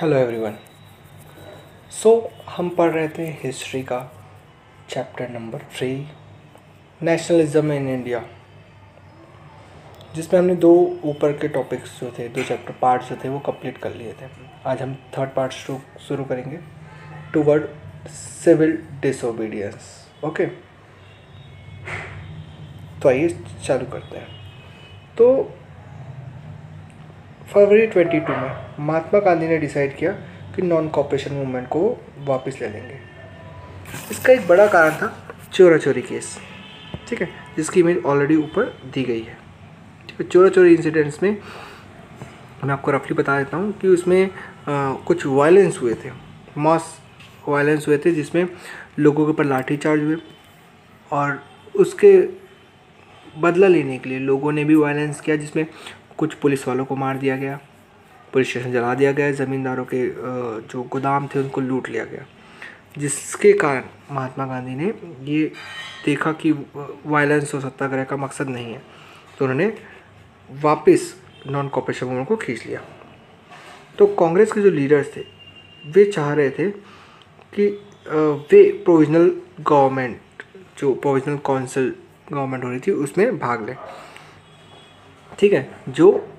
Hello everyone. सो हम पढ़ रहे थे हिस्ट्री का chapter number 3 nationalism in India, जिसमें हमने दो ऊपर के टॉपिक्स जो थे, दो चैप्टर पार्ट्स जो थे वो कंप्लीट कर लिए थे। आज हम थर्ड पार्ट शुरू करेंगे, टुवर्ड सिविल डिसोबीडियंस। ओके, तो आइए चालू करते हैं। तो फरवरी 22 में महात्मा गांधी ने डिसाइड किया कि नॉन कॉपरेशन मूवमेंट को वापस ले लेंगे। इसका एक बड़ा कारण था चोरा चोरी केस, ठीक है, जिसकी इमेज ऑलरेडी ऊपर दी गई है। ठीक है, चोरा चोरी इंसिडेंट्स में मैं आपको रफली बता देता हूँ कि उसमें कुछ वायलेंस हुए थे, मास वायलेंस हुए थे, जिसमें लोगों के ऊपर लाठी चार्ज हुए और उसके बदला लेने के लिए लोगों ने भी वायलेंस किया, जिसमें कुछ पुलिस वालों को मार दिया गया, पुलिस स्टेशन जला दिया गया, ज़मींदारों के जो गोदाम थे उनको लूट लिया गया, जिसके कारण महात्मा गांधी ने ये देखा कि वायलेंस और सत्याग्रह का मकसद नहीं है, तो उन्होंने वापस नॉन कॉपरेशन मूवमेंट को खींच लिया। तो कांग्रेस के जो लीडर्स थे वे चाह रहे थे कि वे प्रोविजनल गवर्नमेंट, जो प्रोविजनल काउंसिल गवर्नमेंट हो रही थी, उसमें भाग लें। ठीक है, जो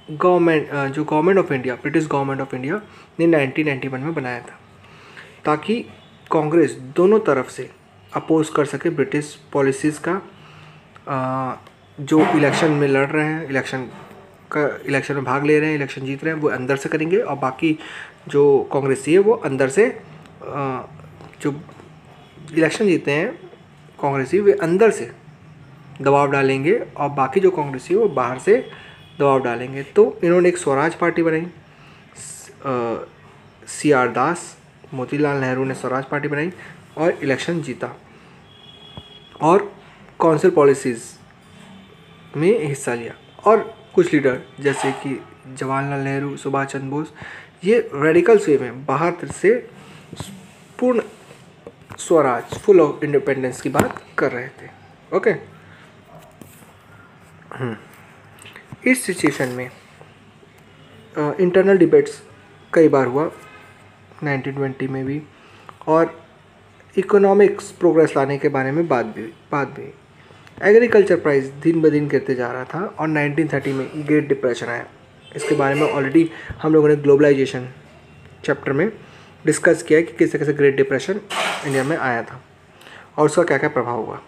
government of India, British government of India ने 1991 में बनाया था, ताकि कांग्रेस दोनों तरफ से अपोज कर सके ब्रिटिश पॉलिसीज़ का। जो इलेक्शन में लड़ रहे हैं, इलेक्शन में भाग ले रहे हैं, इलेक्शन जीत रहे हैं, वो अंदर से करेंगे, और बाकी जो कांग्रेसी है वो अंदर से जो इलेक्शन जीते हैं कांग्रेसी, वे अंदर से दबाव डालेंगे, और बाकी जो कांग्रेसी है वो बाहर से दबाव डालेंगे। तो इन्होंने एक स्वराज पार्टी बनाई, CR दास, मोतीलाल नेहरू ने स्वराज पार्टी बनाई और इलेक्शन जीता, और काउंसिल पॉलिसीज़ में हिस्सा लिया। और कुछ लीडर जैसे कि जवाहरलाल नेहरू, सुभाष चंद्र बोस, ये रेडिकल्स वे में बाहर से पूर्ण स्वराज, फुल ऑफ इंडिपेंडेंस की बात कर रहे थे। ओके, इस सिचुएशन में इंटरनल डिबेट्स कई बार हुआ 1920 में भी, और इकोनॉमिक्स प्रोग्रेस लाने के बारे में बात भी। एग्रीकल्चर प्राइस दिन ब दिन गिरते जा रहा था, और 1930 में ग्रेट डिप्रेशन आया। इसके बारे में ऑलरेडी हम लोगों ने ग्लोबलाइजेशन चैप्टर में डिस्कस किया है कि कैसे कैसे ग्रेट डिप्रेशन इंडिया में आया था और उसका क्या क्या प्रभाव हुआ।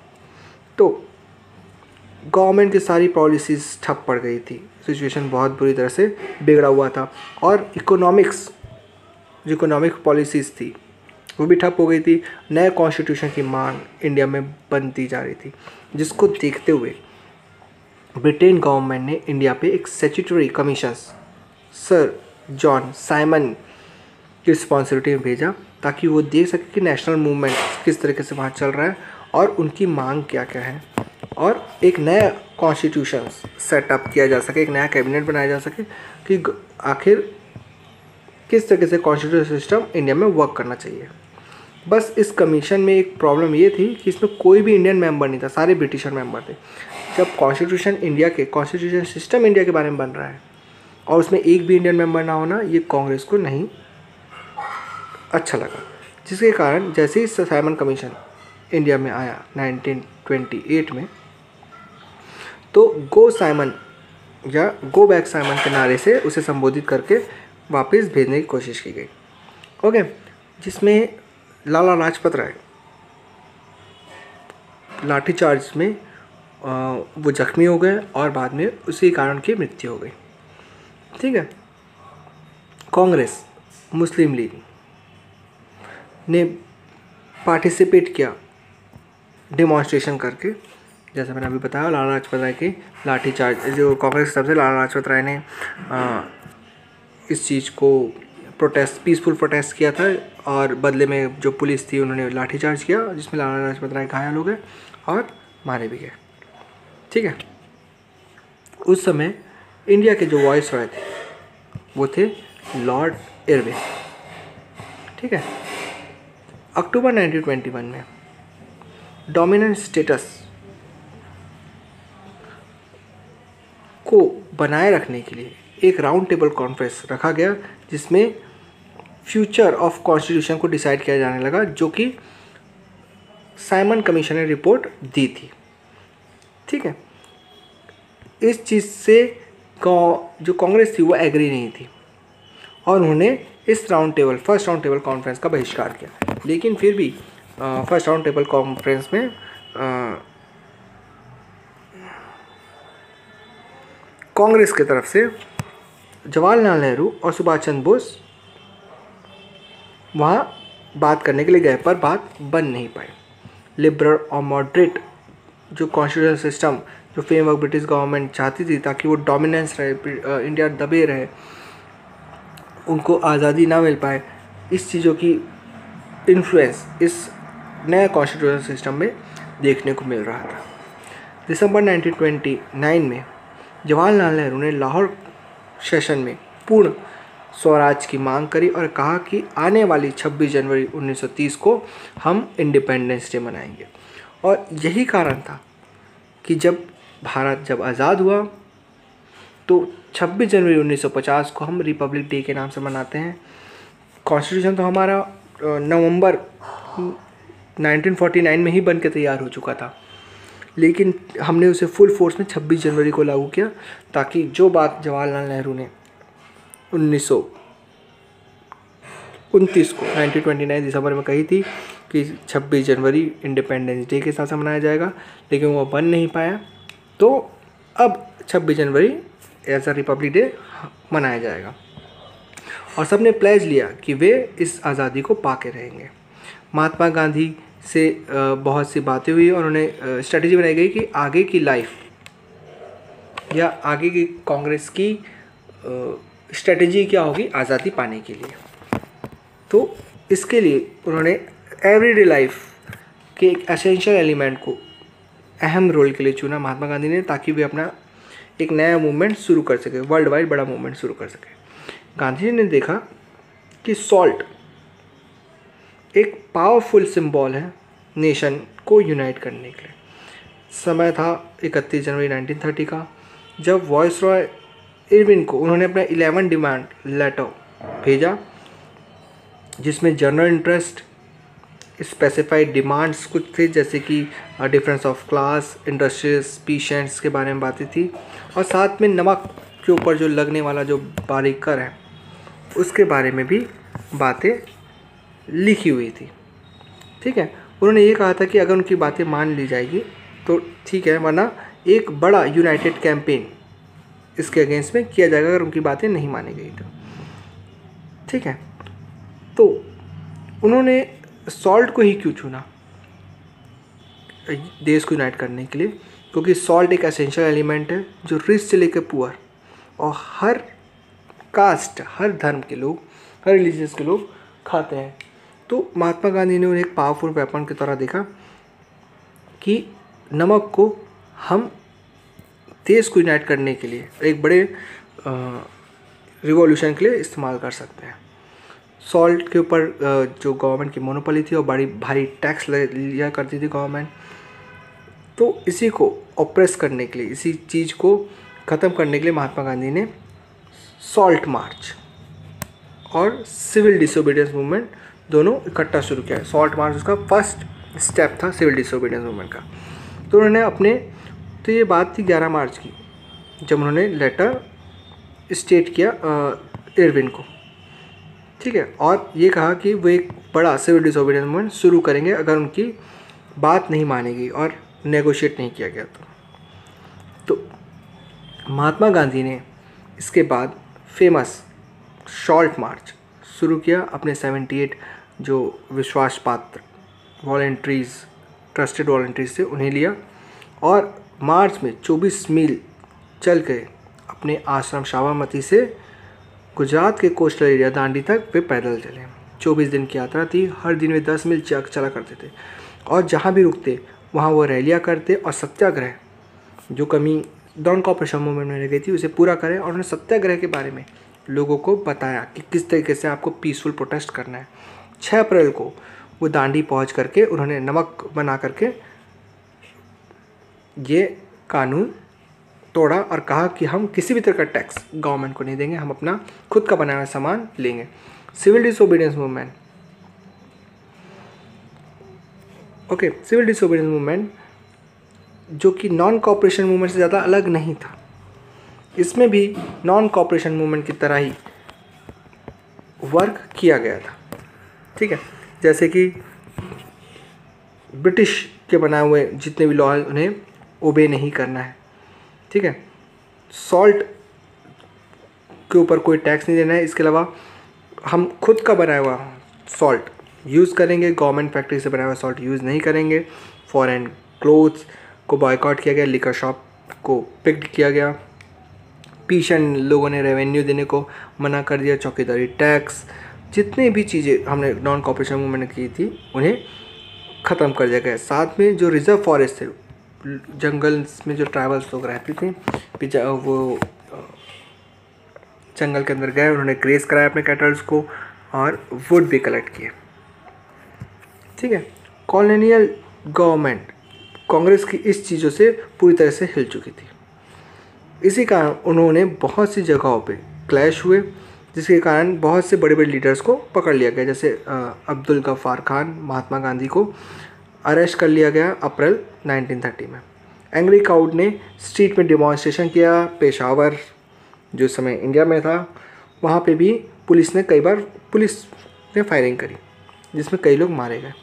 तो गवर्नमेंट की सारी पॉलिसीज़ ठप पड़ गई थी, सिचुएशन बहुत बुरी तरह से बिगड़ा हुआ था, और इकोनॉमिक पॉलिसीज़ थी वो भी ठप हो गई थी। नए कॉन्स्टिट्यूशन की मांग इंडिया में बनती जा रही थी, जिसको देखते हुए ब्रिटेन गवर्नमेंट ने इंडिया पे एक statutory commission sir John Simon की रिस्पॉन्सिबिलिटी में भेजा, ताकि वो देख सके कि नेशनल मूवमेंट किस तरीके से वहाँ चल रहा है और उनकी मांग क्या क्या है, और एक नया कॉन्स्टिट्यूशन सेटअप किया जा सके, एक नया कैबिनेट बनाया जा सके कि आखिर किस तरीके से कॉन्स्टिट्यूशन सिस्टम इंडिया में वर्क करना चाहिए। बस इस कमीशन में एक प्रॉब्लम ये थी कि इसमें कोई भी इंडियन मेंबर नहीं था, सारे ब्रिटिशर मेंबर थे। जब कॉन्स्टिट्यूशन सिस्टम इंडिया के बारे में बन रहा है और उसमें एक भी इंडियन मेंबर ना होना, ये कांग्रेस को नहीं अच्छा लगा, जिसके कारण जैसे ही साइमन कमीशन इंडिया में आया 1928 में, तो गो साइमन या गो बैक साइमन के नारे से उसे संबोधित करके वापस भेजने की कोशिश की गई। ओके, जिसमें लाला लाजपत राय लाठीचार्ज में वो जख्मी हो गए और बाद में उसी कारण की मृत्यु हो गई। ठीक है, कांग्रेस, मुस्लिम लीग ने पार्टिसिपेट किया डेमोन्स्ट्रेशन करके, जैसे मैंने अभी बताया, लाला लाजपत राय की लाठीचार्ज, जो कांग्रेस की तरफ से लाला लाजपत राय ने इस चीज़ को पीसफुल प्रोटेस्ट किया था, और बदले में जो पुलिस थी उन्होंने लाठीचार्ज किया, जिसमें लाला लाजपत राय घायल हो गए और मारे भी गए। ठीक है, उस समय इंडिया के जो वॉइस रॉय थे वो थे लॉर्ड इरविन। ठीक है, अक्टूबर 1921 में डोमिनेंट स्टेटस को बनाए रखने के लिए एक राउंड टेबल कॉन्फ्रेंस रखा गया जिसमें फ्यूचर ऑफ कॉन्स्टिट्यूशन को डिसाइड किया जाने लगा, जो कि साइमन कमीशन ने रिपोर्ट दी थी। ठीक है, इस चीज़ से जो कांग्रेस थी वो एग्री नहीं थी और उन्होंने इस फर्स्ट राउंड टेबल कॉन्फ्रेंस का बहिष्कार किया। लेकिन फिर भी फर्स्ट राउंड टेबल कॉन्फ्रेंस में कांग्रेस की तरफ से जवाहरलाल नेहरू और सुभाष चंद्र बोस वहाँ बात करने के लिए गए, पर बात बन नहीं पाई। लिबरल और मॉडरेट जो कॉन्स्टिट्यूशनल सिस्टम, जो फ्रेमवर्क ब्रिटिश गवर्नमेंट चाहती थी ताकि वो डोमिनेंस रहे, इंडिया दबे रहे, उनको आज़ादी ना मिल पाए, इस चीज़ों की इन्फ्लुएंस इस नया कॉन्स्टिट्यूशनल सिस्टम में देखने को मिल रहा था। दिसंबर 1929 में जवाहरलाल नेहरू ने लाहौर सेशन में पूर्ण स्वराज की मांग करी और कहा कि आने वाली 26 जनवरी 1930 को हम इंडिपेंडेंस डे मनाएंगे। और यही कारण था कि भारत जब आज़ाद हुआ तो 26 जनवरी 1950 को हम रिपब्लिक डे के नाम से मनाते हैं। कॉन्स्टिट्यूशन तो हमारा नवंबर 1949 में ही बन के तैयार हो चुका था, लेकिन हमने उसे फुल फोर्स में 26 जनवरी को लागू किया ताकि जो बात जवाहरलाल नेहरू ने 1929 को 1929 दिसंबर में कही थी कि 26 जनवरी इंडिपेंडेंस डे के साथ मनाया जाएगा, लेकिन वो बन नहीं पाया, तो अब 26 जनवरी एज अ रिपब्लिक डे मनाया जाएगा। और सबने प्लेज लिया कि वे इस आज़ादी को पाके रहेंगे। महात्मा गांधी से बहुत सी बातें हुई और उन्हें स्ट्रेटजी बनाई गई कि आगे की लाइफ या आगे की कांग्रेस की स्ट्रेटजी क्या होगी आज़ादी पाने के लिए। तो इसके लिए उन्होंने एवरीडे लाइफ के एक एसेंशियल एलिमेंट को अहम रोल के लिए चुना महात्मा गांधी ने, ताकि वे अपना एक नया मूवमेंट शुरू कर सके, वर्ल्ड वाइड बड़ा मूवमेंट शुरू कर सके। गांधी जी ने देखा कि सॉल्ट एक पावरफुल सिंबल है नेशन को यूनाइट करने के लिए। समय था 31 जनवरी 1930 का, जब वायसरॉय इरविन को उन्होंने अपना 11 डिमांड लेटर भेजा, जिसमें जनरल इंटरेस्ट, स्पेसिफाइड डिमांड्स कुछ थे, जैसे कि डिफरेंस ऑफ क्लास, इंडस्ट्रीज, पीशेंट्स के बारे में बातें थी, और साथ में नमक के ऊपर जो लगने वाला जो बारीक कर है उसके बारे में भी बातें लिखी हुई थी। ठीक है, उन्होंने ये कहा था कि अगर उनकी बातें मान ली जाएगी तो ठीक है, वरना एक बड़ा यूनाइटेड कैंपेन इसके अगेंस्ट में किया जाएगा अगर उनकी बातें नहीं मानी गई तो। ठीक है, तो उन्होंने सॉल्ट को ही क्यों चुना देश को यूनाइट करने के लिए? क्योंकि सॉल्ट एक एसेंशियल एलिमेंट है जो रिच से लेकर पुअर और हर कास्ट, हर धर्म के लोग, हर रिलीजियस के लोग खाते हैं। तो महात्मा गांधी ने उन्हें एक पावरफुल वेपन की तरह देखा कि नमक को हम देश को यूनाइट करने के लिए एक बड़े रिवॉल्यूशन के लिए इस्तेमाल कर सकते हैं। सॉल्ट के ऊपर जो गवर्नमेंट की मोनोपोली थी और बड़ी भारी टैक्स लिया करती थी गवर्नमेंट, तो इसी को ऑप्रेस करने के लिए, इसी चीज़ को ख़त्म करने के लिए महात्मा गांधी ने सॉल्ट मार्च और सिविल डिसोबीडियंस मूवमेंट दोनों इकट्ठा शुरू किया। सॉल्ट मार्च उसका फर्स्ट स्टेप था सिविल डिसोबीडियंस मूवमेंट का। तो उन्होंने तो ये बात थी 11 मार्च की, जब उन्होंने लेटर स्टेट किया इरविन को। ठीक है, और ये कहा कि वो एक बड़ा सिविल डिसोबीडियंस मूवमेंट शुरू करेंगे अगर उनकी बात नहीं मानी गई और नेगोशिएट नहीं किया गया तो महात्मा गांधी ने इसके बाद फेमस सॉल्ट मार्च शुरू किया। अपने 78 जो विश्वास पात्र वॉलंटरीज, ट्रस्टेड वॉलंटरीज थे, उन्हें लिया और मार्च में 24 मील चल के अपने आश्रम साबरमती से गुजरात के कोस्टल एरिया दांडी तक वे पैदल चले। 24 दिन की यात्रा थी। हर दिन वे 10 मील चला करते थे और जहाँ भी रुकते वहाँ वो रैलियाँ करते और सत्याग्रह, जो कमी डॉन कॉपरेशन मूवमेंट में रह गई थी, उसे पूरा करें। और उन्होंने सत्याग्रह के बारे में लोगों को बताया कि किस तरीके से आपको पीसफुल प्रोटेस्ट करना है। 6 अप्रैल को वो दांडी पहुँच करके उन्होंने नमक बना करके ये कानून तोड़ा और कहा कि हम किसी भी तरह का टैक्स गवर्नमेंट को नहीं देंगे, हम अपना खुद का बनाया हुआ सामान लेंगे। Civil disobedience movement, okay, civil disobedience movement जो कि नॉन कॉपरेशन मूवमेंट से ज़्यादा अलग नहीं था, इसमें भी नॉन कॉपरेशन मूवमेंट की तरह ही वर्क किया गया था, ठीक है। जैसे कि ब्रिटिश के बनाए हुए जितने भी लॉ हैं उन्हें ओबे नहीं करना है, ठीक है। सॉल्ट के ऊपर कोई टैक्स नहीं देना है, इसके अलावा हम खुद का बनाया हुआ सॉल्ट यूज़ करेंगे, गवर्नमेंट फैक्ट्री से बनाया हुआ सॉल्ट यूज़ नहीं करेंगे। फॉरेन क्लोथ्स को बॉयकॉट किया गया, लिकर शॉप को पिक्ड किया गया, पीशन लोगों ने रेवेन्यू देने को मना कर दिया, चौकीदारी टैक्स, जितनी भी चीज़ें हमने नॉन कॉपरेशन मूवमेंट ने की थी उन्हें ख़त्म कर दिया गया। साथ में जो रिजर्व फॉरेस्ट थे, जंगल्स में जो ट्राइबल्स लोग रहते थे, वो जंगल के अंदर गए, उन्होंने ग्रेस कराया अपने कैटल्स को और वुड भी कलेक्ट किए, ठीक है। कॉलोनियल गवर्नमेंट कांग्रेस की इस चीज़ों से पूरी तरह से हिल चुकी थी। इसी कारण उन्होंने बहुत सी जगहों पे क्लैश हुए, जिसके कारण बहुत से बड़े बड़े लीडर्स को पकड़ लिया गया। जैसे अब्दुल गफ्फार खान, महात्मा गांधी को अरेस्ट कर लिया गया अप्रैल 1930 में। एंग्री क्राउड ने स्ट्रीट में डिमॉन्स्ट्रेशन किया। पेशावर जो समय इंडिया में था, वहाँ पे भी पुलिस ने फायरिंग करी, जिसमें कई लोग मारे गए।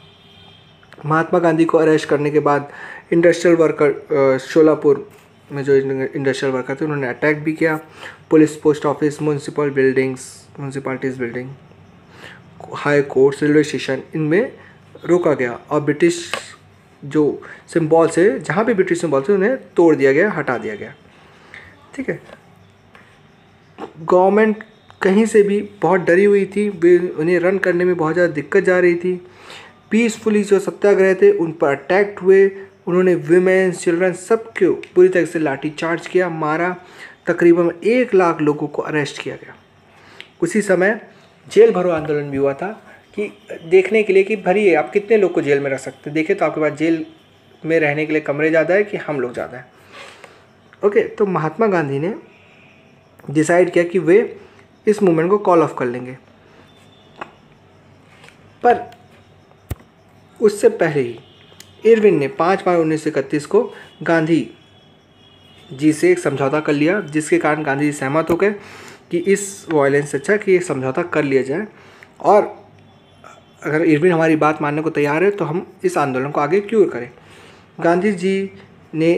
महात्मा गांधी को अरेस्ट करने के बाद इंडस्ट्रियल वर्कर शोलापुर में जो इंडस्ट्रियल वर्कर थे उन्होंने अटैक भी किया। Police, post office, municipalities building, high court, railway station, इनमें रोका गया और ब्रिटिश जो सिंबल्स है, जहाँ भी ब्रिटिश सिंबल्स थे उन्हें तोड़ दिया गया, हटा दिया गया, ठीक है। गवर्नमेंट कहीं से भी बहुत डरी हुई थी, उन्हें रन करने में बहुत ज़्यादा दिक्कत जा रही थी। पीसफुली जो सत्याग्रह थे उन पर अटैक हुए, उन्होंने विमेंस, चिल्ड्रन सबको पूरी तरह से लाठी चार्ज किया, मारा। तकरीबन 1 लाख लोगों को अरेस्ट किया गया। उसी समय जेल भरो आंदोलन भी हुआ था कि देखने के लिए कि भरिए आप कितने लोग को जेल में रख सकते हैं, देखे तो आपके पास जेल में रहने के लिए कमरे ज़्यादा है कि हम लोग ज़्यादा है, ओके। तो महात्मा गांधी ने डिसाइड किया कि वे इस मूवमेंट को कॉल ऑफ कर लेंगे, पर उससे पहले ही इरविन ने 5 मार्च 1931 को गांधी जी से एक समझौता कर लिया, जिसके कारण गांधी जी सहमत हो गए कि इस वायलेंस से अच्छा कि ये समझौता कर लिया जाए, और अगर इरविन हमारी बात मानने को तैयार है तो हम इस आंदोलन को आगे क्यों करें। गांधी जी ने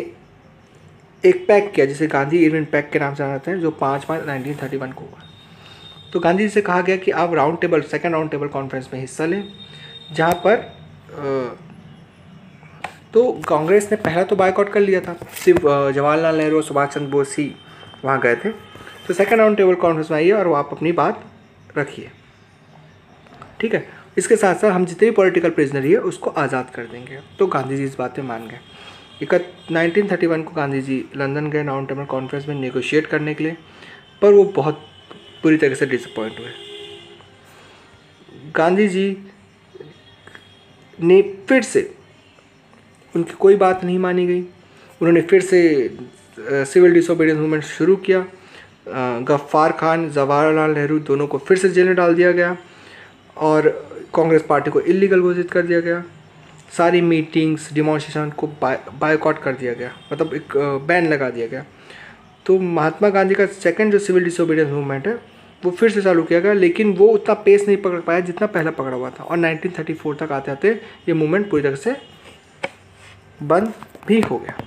एक पैक्ट किया, जिसे गांधी इरविन पैक्ट के नाम से जाना जाते हैं, जो 5 मार्च 1931 को हुआ। तो गांधी जी से कहा गया कि आप सेकेंड राउंड टेबल कॉन्फ्रेंस में हिस्सा लें, जहाँ पर तो कांग्रेस ने पहला तो बायकॉट कर लिया था, सिर्फ जवाहरलाल नेहरू और सुभाष चंद्र बोस ही वहाँ गए थे। तो सेकेंड राउंड टेबल कॉन्फ्रेंस में आइए और वो आप अपनी बात रखिए, ठीक है। इसके साथ साथ हम जितने भी पॉलिटिकल प्रिजनर है उसको आज़ाद कर देंगे। तो गांधी जी इस बात में मान गए। 1931 को गांधी जी लंदन गए राउंड टेबल कॉन्फ्रेंस में नेगोशिएट करने के लिए, पर वो बहुत बुरी तरह से डिसअपॉइंट हुए। गांधी जी ने फिर से, उनकी कोई बात नहीं मानी गई, उन्होंने फिर से सिविल डिसोबीडियंस मूवमेंट शुरू किया। गफ्फार खान, जवाहरलाल नेहरू दोनों को फिर से जेल में डाल दिया गया और कांग्रेस पार्टी को इलीगल घोषित कर दिया गया। सारी मीटिंग्स, डिमॉन्स्ट्रेशन को बायकॉट कर दिया गया, मतलब एक बैन लगा दिया गया। तो महात्मा गांधी का सेकंड जो सिविल डिसोबीडियंस मूवमेंट है वो फिर से चालू किया गया, लेकिन वो उतना पेस नहीं पकड़ पाया जितना पहला पकड़ा हुआ था, और 1934 तक आते आते ये मूवमेंट पूरी तरह से बंद भी हो गया।